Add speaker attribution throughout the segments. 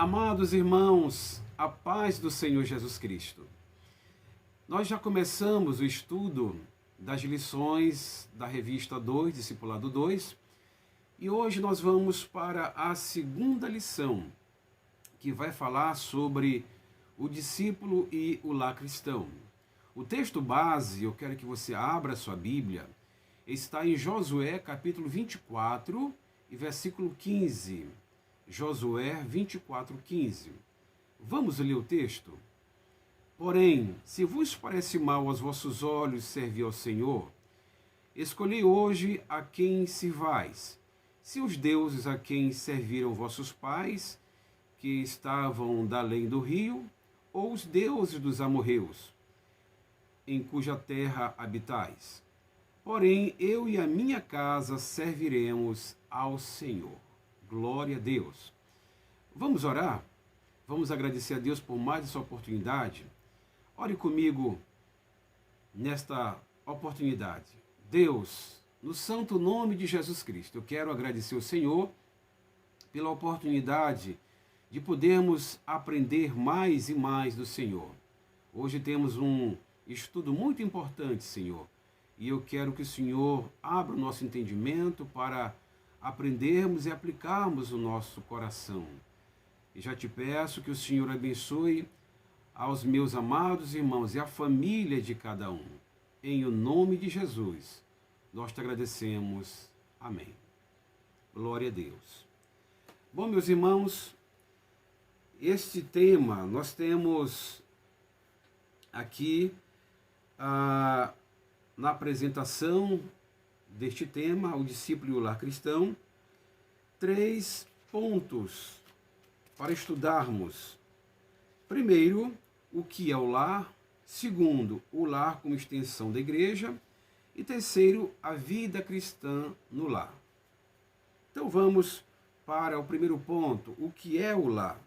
Speaker 1: Amados irmãos, a paz do Senhor Jesus Cristo. Nós já começamos o estudo das lições da revista 2, Discipulado 2, e hoje nós vamos para a segunda lição, que vai falar sobre o discípulo e o lar cristão. O texto base, eu quero que você abra a sua Bíblia, está em Josué capítulo 24 e versículo 15. Josué 24, 15. Vamos ler o texto? Porém, se vos parece mal aos vossos olhos servir ao Senhor, escolhei hoje a quem sirvais. Se os deuses a quem serviram vossos pais, que estavam da além do rio, ou os deuses dos amorreus, em cuja terra habitais. Porém, eu e a minha casa serviremos ao Senhor. Glória a Deus. Vamos orar? Vamos agradecer a Deus por mais essa oportunidade? Ore comigo nesta oportunidade. Deus, no santo nome de Jesus Cristo, eu quero agradecer ao Senhor pela oportunidade de podermos aprender mais e mais do Senhor. Hoje temos um estudo muito importante, Senhor, e eu quero que o Senhor abra o nosso entendimento para aprendermos e aplicarmos o nosso coração. E já te peço que o Senhor abençoe aos meus amados irmãos e a família de cada um. Em o nome de Jesus, nós te agradecemos. Amém. Glória a Deus. Bom, meus irmãos, este tema, nós temos aqui na apresentação deste tema, o discípulo e o lar cristão, 3 pontos para estudarmos. Primeiro, o que é o lar. Segundo, o lar como extensão da igreja. E terceiro, a vida cristã no lar. Então vamos para o primeiro ponto, o que é o lar?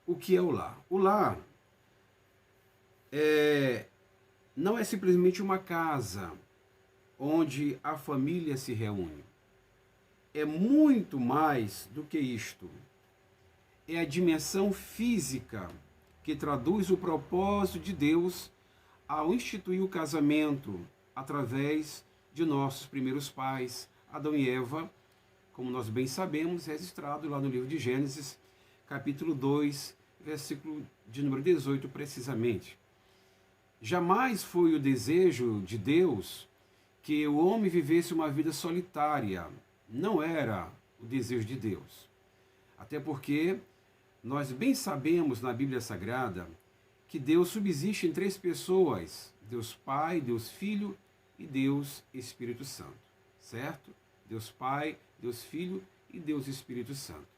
Speaker 1: O que é o lar? O lar não é simplesmente uma casa onde a família se reúne. É muito mais do que isto. É a dimensão física que traduz o propósito de Deus ao instituir o casamento através de nossos primeiros pais, Adão e Eva, como nós bem sabemos, registrado lá no livro de Gênesis, capítulo 2, versículo de número 18, precisamente. Jamais foi o desejo de Deus que o homem vivesse uma vida solitária. Não era o desejo de Deus. Até porque nós bem sabemos na Bíblia Sagrada que Deus subsiste em 3 pessoas: Deus Pai, Deus Filho e Deus Espírito Santo. Certo? Deus Pai, Deus Filho e Deus Espírito Santo.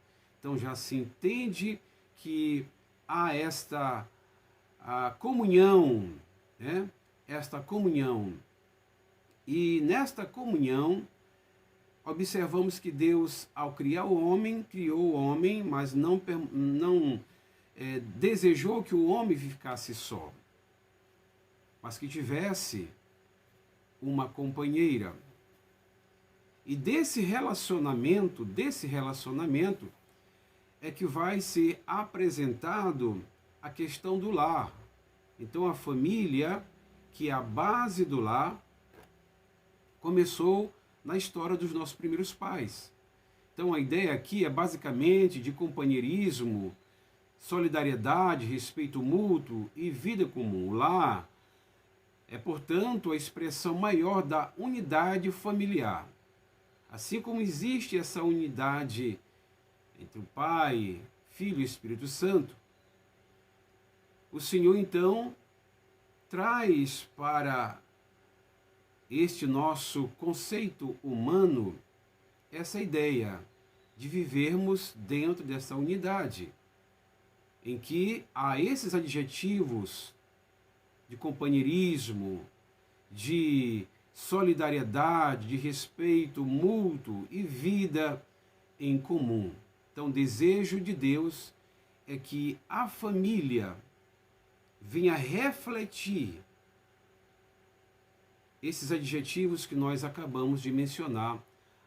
Speaker 1: Então já se entende que há esta comunhão, né? Esta comunhão. E nesta comunhão, observamos que Deus, ao criar o homem, criou o homem, mas não desejou que o homem ficasse só, mas que tivesse uma companheira. E desse relacionamento é que vai ser apresentado a questão do lar. Então a família, que é a base do lar, começou na história dos nossos primeiros pais. Então a ideia aqui é basicamente de companheirismo, solidariedade, respeito mútuo e vida comum. O lar é, portanto, a expressão maior da unidade familiar. Assim como existe essa unidade entre o Pai, Filho e Espírito Santo, o Senhor então traz para este nosso conceito humano essa ideia de vivermos dentro dessa unidade, em que há esses adjetivos de companheirismo, de solidariedade, de respeito mútuo e vida em comum. Então, o desejo de Deus é que a família venha refletir esses adjetivos que nós acabamos de mencionar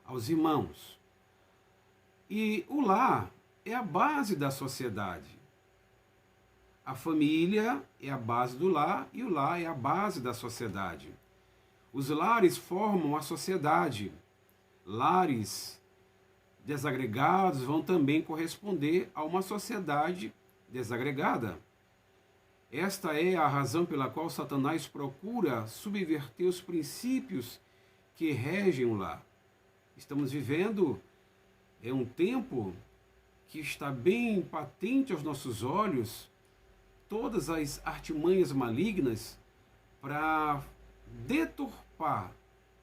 Speaker 1: aos irmãos. E o lar é a base da sociedade. A família é a base do lar e o lar é a base da sociedade. Os lares formam a sociedade. Lares desagregados vão também corresponder a uma sociedade desagregada. Esta é a razão pela qual Satanás procura subverter os princípios que regem o lar. Estamos vivendo um tempo que está bem patente aos nossos olhos todas as artimanhas malignas para deturpar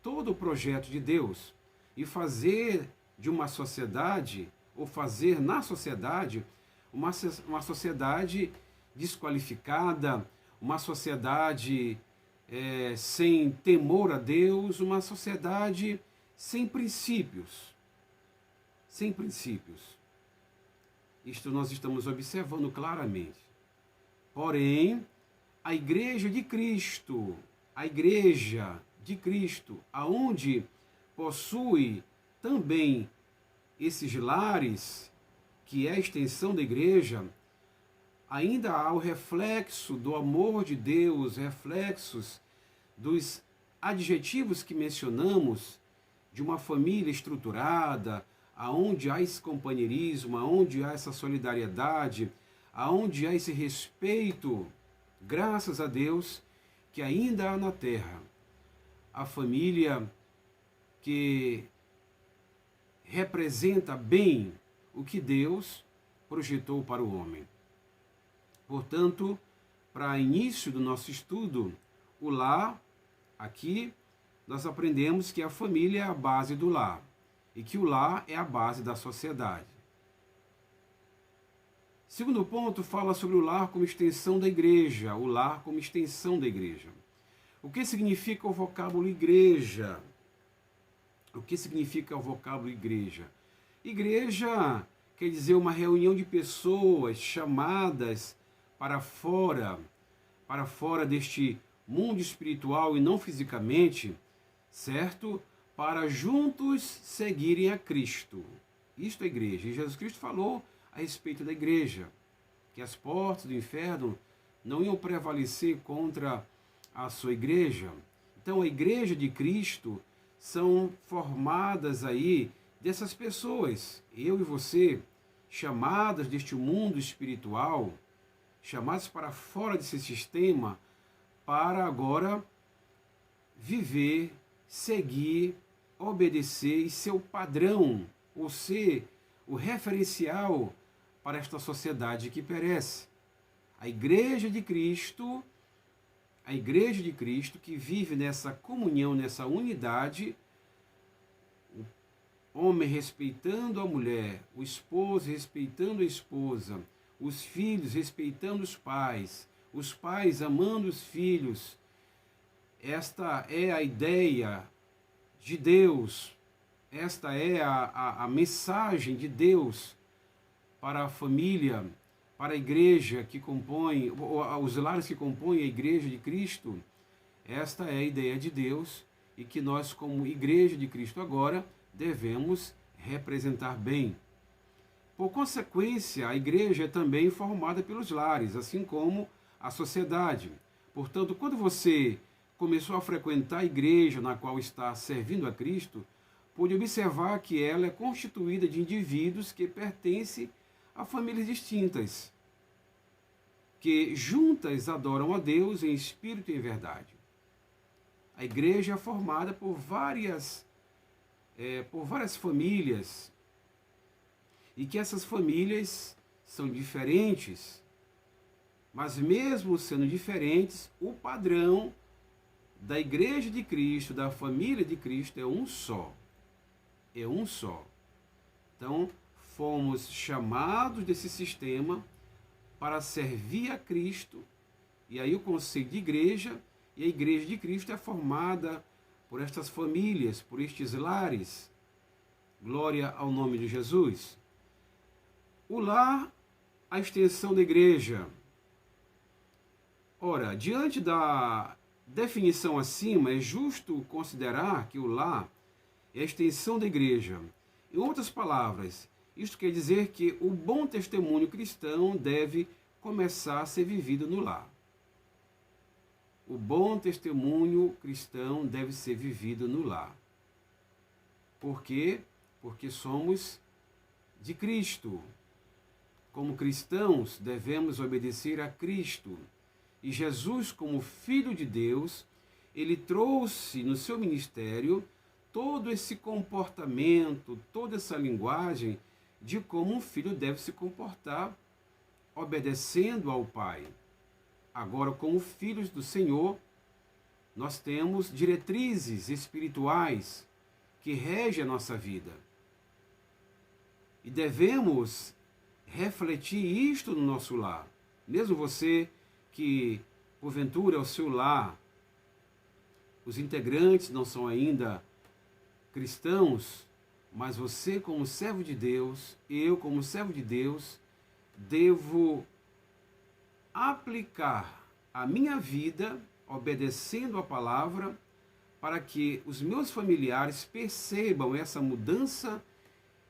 Speaker 1: todo o projeto de Deus e fazer de uma sociedade, ou fazer na sociedade, uma sociedade desqualificada, uma sociedade sem temor a Deus, uma sociedade sem princípios. Sem princípios. Isto nós estamos observando claramente. Porém, a igreja de Cristo, aonde possui também esses lares, que é a extensão da igreja, ainda há o reflexo do amor de Deus, reflexos dos adjetivos que mencionamos, de uma família estruturada, aonde há esse companheirismo, aonde há essa solidariedade, aonde há esse respeito, graças a Deus, que ainda há na terra. A família que representa bem o que Deus projetou para o homem. Portanto, para início do nosso estudo, o lar, aqui nós aprendemos que a família é a base do lar e que o lar é a base da sociedade. Segundo ponto, fala sobre o lar como extensão da igreja, o lar como extensão da igreja. O que significa o vocábulo igreja? O que significa o vocábulo igreja? Igreja quer dizer uma reunião de pessoas chamadas para fora deste mundo espiritual e não fisicamente, certo? Para juntos seguirem a Cristo. Isto é igreja. E Jesus Cristo falou a respeito da igreja, que as portas do inferno não iam prevalecer contra a sua igreja. Então a igreja de Cristo são formadas aí dessas pessoas, eu e você, chamadas deste mundo espiritual, chamadas para fora desse sistema, para agora viver, seguir, obedecer e ser o padrão, ou ser o referencial para esta sociedade que perece. A igreja de Cristo que vive nessa comunhão, nessa unidade, o homem respeitando a mulher, o esposo respeitando a esposa, os filhos respeitando os pais amando os filhos. Esta é a ideia de Deus, esta é a mensagem de Deus para a família, para a igreja que compõe, os lares que compõem a igreja de Cristo. Esta é a ideia de Deus e que nós, como igreja de Cristo agora, devemos representar bem. Por consequência, a igreja é também formada pelos lares, assim como a sociedade. Portanto, quando você começou a frequentar a igreja na qual está servindo a Cristo, pôde observar que ela é constituída de indivíduos que pertencem a famílias distintas, que juntas adoram a Deus em espírito e em verdade. A igreja é formada por várias famílias, e que essas famílias são diferentes, mas mesmo sendo diferentes, o padrão da igreja de Cristo, da família de Cristo, é um só. É um só. Então, fomos chamados desse sistema para servir a Cristo, e aí o conceito de igreja, e a igreja de Cristo é formada por estas famílias, por estes lares. Glória ao nome de Jesus. O lar, a extensão da igreja. Ora, diante da definição acima, é justo considerar que o lar é a extensão da igreja. Em outras palavras, Isto quer dizer que o bom testemunho cristão deve começar a ser vivido no lar. O bom testemunho cristão deve ser vivido no lar. Por quê? Porque somos de Cristo. Como cristãos, devemos obedecer a Cristo. E Jesus, como Filho de Deus, ele trouxe no seu ministério todo esse comportamento, toda essa linguagem de como um filho deve se comportar, obedecendo ao Pai. Agora, como filhos do Senhor, nós temos diretrizes espirituais que regem a nossa vida. E devemos refletir isto no nosso lar. Mesmo você que, porventura, é o seu lar, os integrantes não são ainda cristãos, mas você, como servo de Deus, eu, como servo de Deus, devo aplicar a minha vida, obedecendo a palavra, para que os meus familiares percebam essa mudança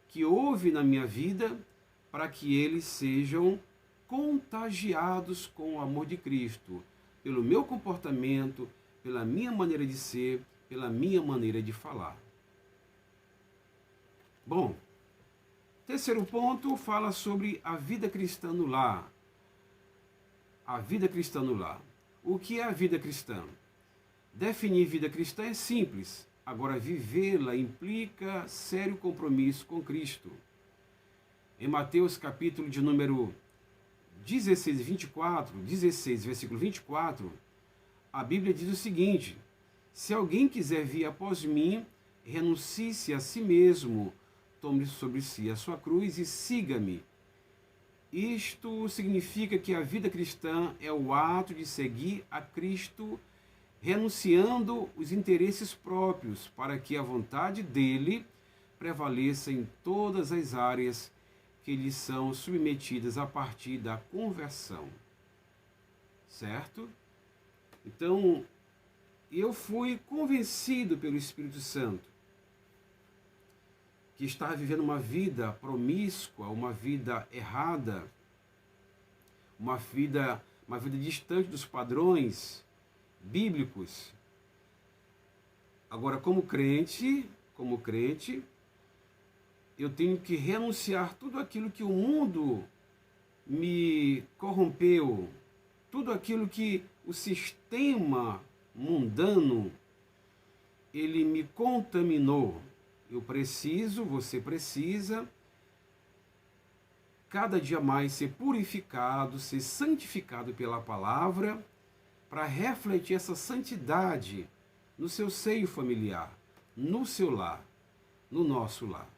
Speaker 1: que houve na minha vida, para que eles sejam contagiados com o amor de Cristo, pelo meu comportamento, pela minha maneira de ser, pela minha maneira de falar. Bom, terceiro ponto fala sobre a vida cristã no lar. A vida cristã no lar. O que é a vida cristã? Definir vida cristã é simples, agora vivê-la implica sério compromisso com Cristo. Em Mateus capítulo de número 16, versículo 24, a Bíblia diz o seguinte: se alguém quiser vir após mim, renuncie-se a si mesmo, tome sobre si a sua cruz e siga-me. Isto significa que a vida cristã é o ato de seguir a Cristo, renunciando os interesses próprios, para que a vontade dele prevaleça em todas as áreas que lhe são submetidas a partir da conversão. Certo? Então, eu fui convencido pelo Espírito Santo que estava vivendo uma vida promíscua, uma vida errada, uma vida distante dos padrões bíblicos. Agora, como crente, eu tenho que renunciar tudo aquilo que o mundo me corrompeu, tudo aquilo que o sistema mundano ele me contaminou. Você precisa cada dia mais ser purificado, ser santificado pela palavra, para refletir essa santidade no seu seio familiar, no seu lar, no nosso lar.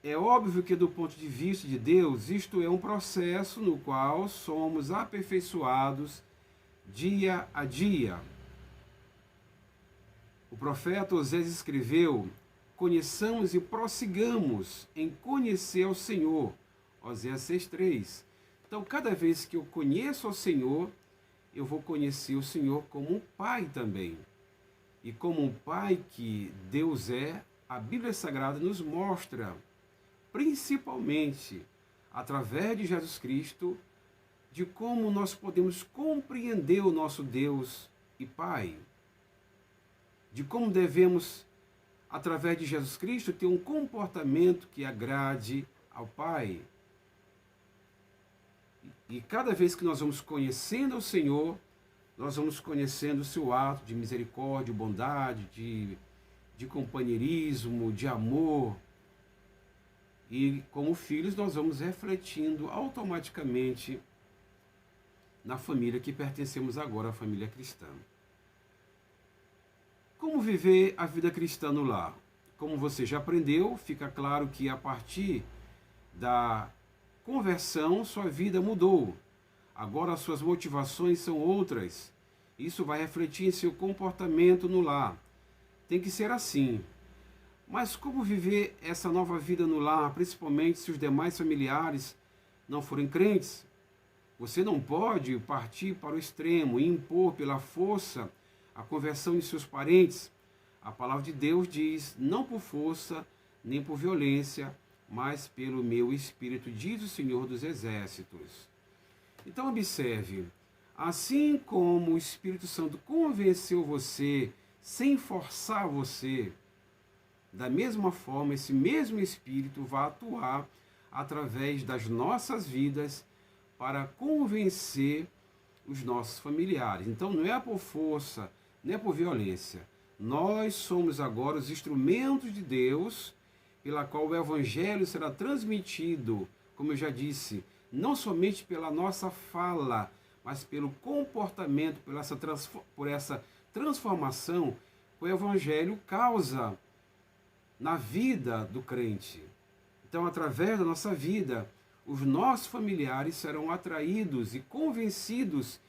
Speaker 1: É óbvio que, do ponto de vista de Deus, isto é um processo no qual somos aperfeiçoados dia a dia. O profeta Osés escreveu: conheçamos e prossigamos em conhecer ao Senhor. Osés 6,3. Então, cada vez que eu conheço ao Senhor, eu vou conhecer o Senhor como um pai também. E como um pai que Deus é, a Bíblia Sagrada nos mostra, principalmente através de Jesus Cristo, de como nós podemos compreender o nosso Deus e Pai. De como devemos, através de Jesus Cristo, ter um comportamento que agrade ao Pai. E cada vez que nós vamos conhecendo o Senhor, nós vamos conhecendo o seu ato de misericórdia, bondade, de companheirismo, de amor. E como filhos nós vamos refletindo automaticamente na família que pertencemos agora, a família cristã. Como viver a vida cristã no lar? Como você já aprendeu, fica claro que a partir da conversão sua vida mudou. Agora as suas motivações são outras. Isso vai refletir em seu comportamento no lar. Tem que ser assim. Mas como viver essa nova vida no lar, principalmente se os demais familiares não forem crentes? Você não pode partir para o extremo e impor pela força a conversão de seus parentes. A palavra de Deus diz: não por força, nem por violência, mas pelo meu Espírito, diz o Senhor dos Exércitos. Então observe, assim como o Espírito Santo convenceu você, sem forçar você, da mesma forma, esse mesmo Espírito vai atuar através das nossas vidas para convencer os nossos familiares. Então não é por força, não é por violência. Nós somos agora os instrumentos de Deus pela qual o Evangelho será transmitido, como eu já disse, não somente pela nossa fala, mas pelo comportamento, por essa transformação que o Evangelho causa na vida do crente. Então, através da nossa vida, os nossos familiares serão atraídos e convencidos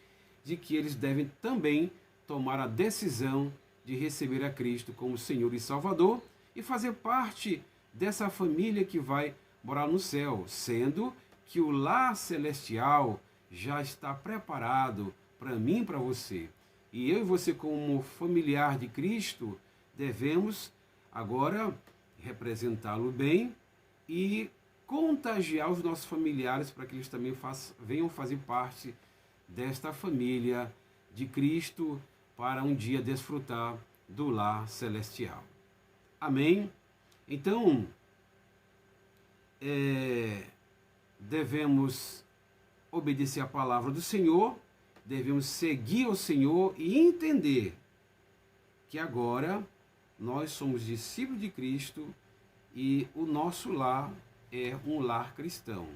Speaker 1: de que eles devem também tomar a decisão de receber a Cristo como Senhor e Salvador e fazer parte dessa família que vai morar no céu, sendo que o lar celestial já está preparado para mim e para você. E eu e você, como familiar de Cristo, devemos agora representá-lo bem e contagiar os nossos familiares para que eles também venham fazer parte desta família de Cristo para um dia desfrutar do lar celestial. Amém? Então, devemos obedecer a palavra do Senhor, devemos seguir o Senhor e entender que agora nós somos discípulos de Cristo e o nosso lar é um lar cristão.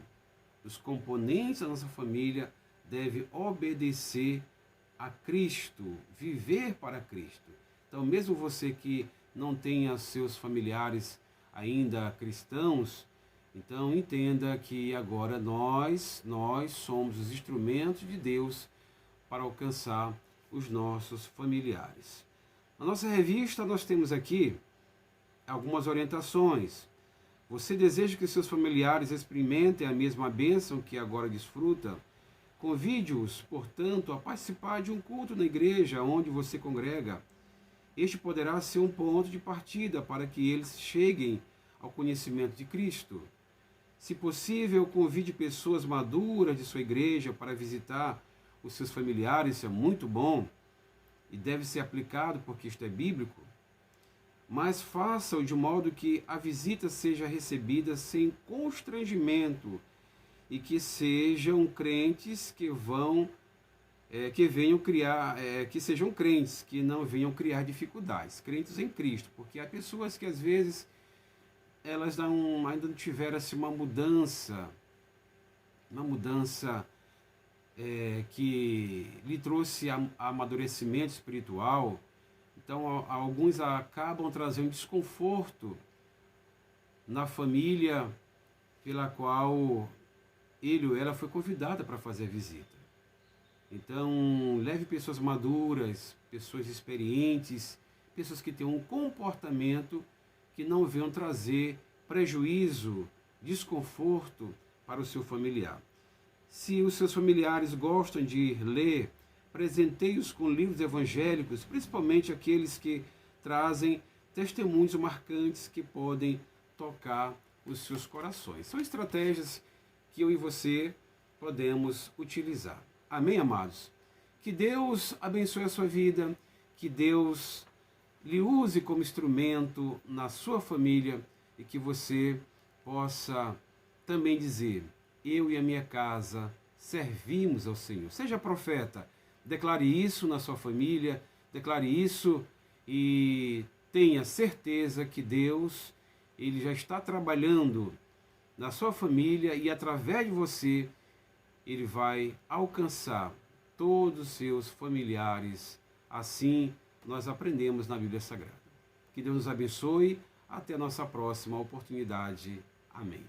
Speaker 1: Os componentes da nossa família devem obedecer a Cristo, viver para Cristo. Então, mesmo você que não tenha seus familiares ainda cristãos, então entenda que agora nós somos os instrumentos de Deus para alcançar os nossos familiares. Na nossa revista nós temos aqui algumas orientações. Você deseja que seus familiares experimentem a mesma bênção que agora desfruta? Convide-os, portanto, a participar de um culto na igreja onde você congrega. Este poderá ser um ponto de partida para que eles cheguem ao conhecimento de Cristo. Se possível, convide pessoas maduras de sua igreja para visitar os seus familiares, isso é muito bom e deve ser aplicado porque isto é bíblico. Mas faça-o de modo que a visita seja recebida sem constrangimento e que sejam crentes que sejam crentes, que não venham criar dificuldades, crentes em Cristo, porque há pessoas que às vezes elas ainda não tiveram assim, uma mudança que lhe trouxe amadurecimento espiritual. Então, alguns acabam trazendo desconforto na família pela qual ele ou ela foi convidada para fazer a visita. Então, leve pessoas maduras, pessoas experientes, pessoas que tenham um comportamento que não venham trazer prejuízo, desconforto para o seu familiar. Se os seus familiares gostam de ler, presenteie-os com livros evangélicos, principalmente aqueles que trazem testemunhos marcantes que podem tocar os seus corações. São estratégias que eu e você podemos utilizar. Amém, amados? Que Deus abençoe a sua vida, que Deus lhe use como instrumento na sua família e que você possa também dizer: eu e a minha casa servimos ao Senhor. Seja profeta, declare isso na sua família, declare isso e tenha certeza que Deus, Ele já está trabalhando na sua família e através de você, Ele vai alcançar todos os seus familiares. Assim nós aprendemos na Bíblia Sagrada. Que Deus nos abençoe. Até a nossa próxima oportunidade. Amém.